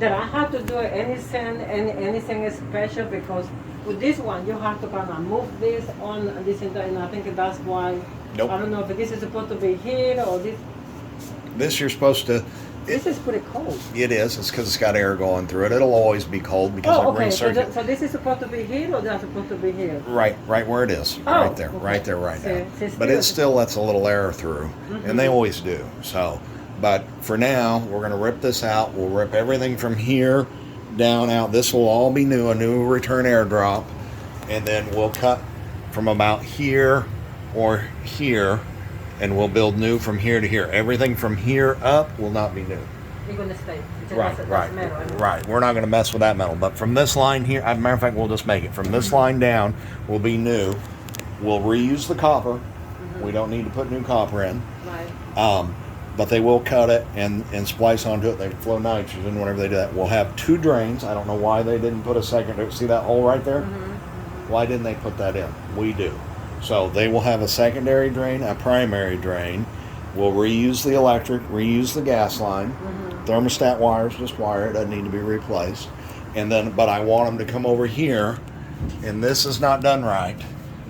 that I have to do anything special because with this one you have to kind of move this on this and that, and I think that's why. Nope. I don't know if this is supposed to be here or this. This you're supposed to. This is pretty cold. It is. It's because it's got air going through it. It'll always be cold because Oh, I'm okay. So, recirculating. so this is supposed to be here or that's supposed to be here? Right where it is. Oh, right there, okay. right there, right now. So But it still lets a little air through, Mm-hmm. and they always do. So, but for now, we're going to rip this out. We'll rip everything from here down out. This will all be new, a new return air drop, and then we'll cut from about here or here, and we'll build new from here to here. Everything from here up will not be new. You're going to stay. Right. We're not going to mess with that metal. But from this line here, as a matter of fact, we'll just make it. From this line down will be new. We'll reuse the copper. We don't need to put new copper in. Right. But they will cut it and splice onto it. They flow nitrogen whenever they do that. We'll have 2 drains. I don't know why they didn't put a second. See that hole right there? Why didn't they put that in? We do. So they will have a secondary drain, a primary drain. We'll reuse the electric, reuse the gas line. Thermostat wires, just wire it, doesn't need to be replaced. And then, but I want them to come over here, and this is not done right.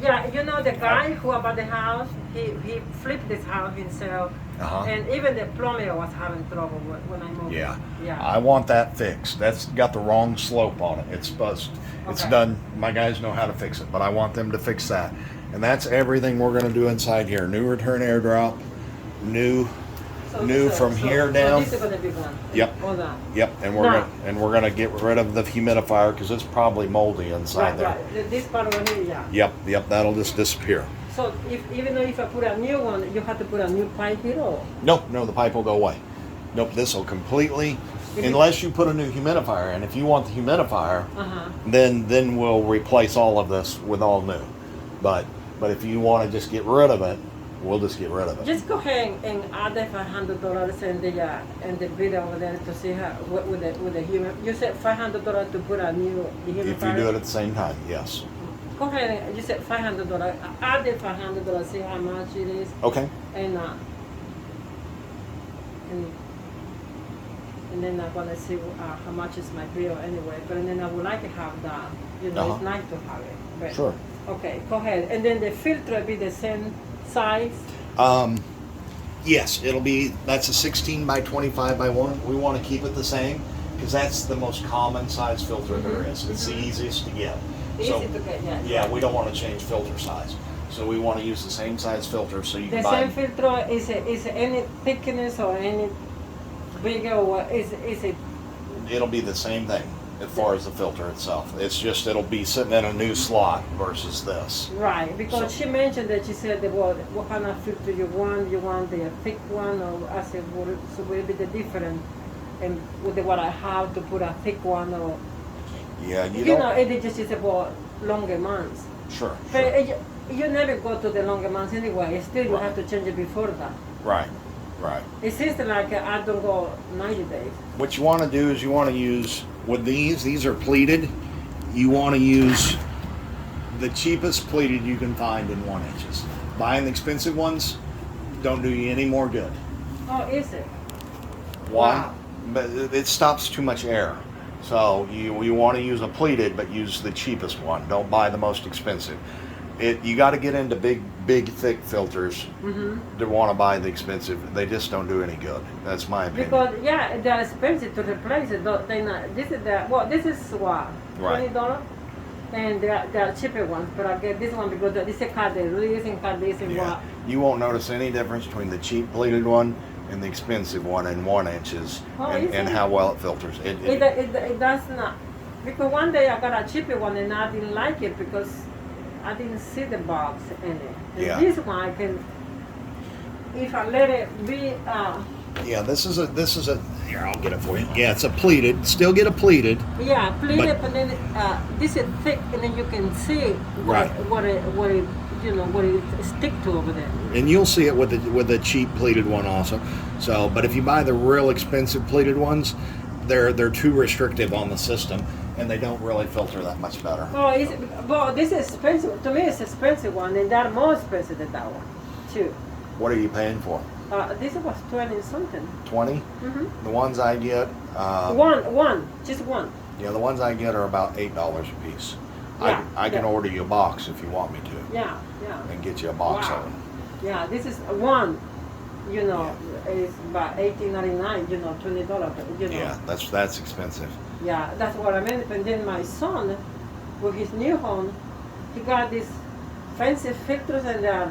Yeah, you know the guy who bought the house, he flipped this house himself, and even the plumber was having trouble when I moved. Yeah. Yeah. I want that fixed. That's got the wrong slope on it. It's supposed, it's Okay. done. My guys know how to fix it, but I want them to fix that. And that's everything we're going to do inside here. New return air drop, new from here down. So this is gonna be gone. Yep. All that. Yep, and we're gonna get rid of the humidifier because it's probably moldy inside there. Right. This part over here, yeah. Yep, that'll just disappear. So even though if I put a new one, you have to put a new pipe here, or? No, the pipe will go away. Nope, this will completely, unless you put a new humidifier in. If you want the humidifier, then we'll replace all of this with all new. But if you want to just get rid of it, we'll just get rid of it. Just go ahead and add the $500 and the bill over there to see how with the human. You said $500 to put a new humidifier. If you do it at the same time, yes. Go ahead and you said $500. Add the $500. See how much it is. Okay. And then I'm gonna see how much is my bill anyway. But then I would like to have that. It's nice to have it. But, Sure. Okay, go ahead. And then the filter be the same size. Yes, that's a 16 by 25 by 1. We want to keep it the same because that's the most common size filter there is. It's the easiest to get. Easy to get, yeah. Yeah, we don't want to change filter size. So we want to use the same size filter so you can The buy. same filter is any thickness or any bigger or is it? It'll be the same thing as far as the filter itself. It's just it'll be sitting in a new slot versus this. Right, because she mentioned that she said that what kind of filter you want? You want the thick one, or I said so will it be the different? And with what I have to put a thick one or? Yeah, you know, it just is about longer months. Sure. But you never go to the longer months anyway. Still, you have to change it before that. Right. It seems like I don't go 90 days. What you want to do is you want to use, with these are pleated, you want to use the cheapest pleated you can find in 1 inches. Buying the expensive ones don't do you any more good. Oh, is it? Why? Wow. But it stops too much air. So you want to use a pleated, but use the cheapest one. Don't buy the most expensive. You got to get into big, thick filters to want to buy the expensive. They just don't do any good. That's my opinion. Because they're expensive to replace it. They not. This is what $20, and there are cheaper ones. But I get this one because this is called the leasing card leasing. Yeah. You won't notice any difference between the cheap pleated one and the expensive one in 1 inches, and how well it filters. It does not. Because one day I got a cheaper one and I didn't like it because I didn't see the box in it. And this one I can, if I let it be. Yeah, this is a. Here, I'll get it for you. Yeah, it's a pleated. Still get a pleated. Yeah, pleated, but then this is thick, and then you can see what it stick to over there. And you'll see it with the cheap pleated one also. So, but if you buy the real expensive pleated ones, they're too restrictive on the system, and they don't really filter that much better. Well, this is expensive. To me, it's expensive one, and they're more expensive than that one, too. What are you paying for? This was 20 something. 20. Mm-hmm. The ones I get. Just one. Yeah, the ones I get are about $8 a piece. Yeah, I can order you a box if you want me to. Yeah. And get you a box Wow. of them. Yeah, this is one. It's about $18.99. $20. Yeah, that's expensive. Yeah, that's what I meant. And then my son, with his new home, he got these fancy filters and they are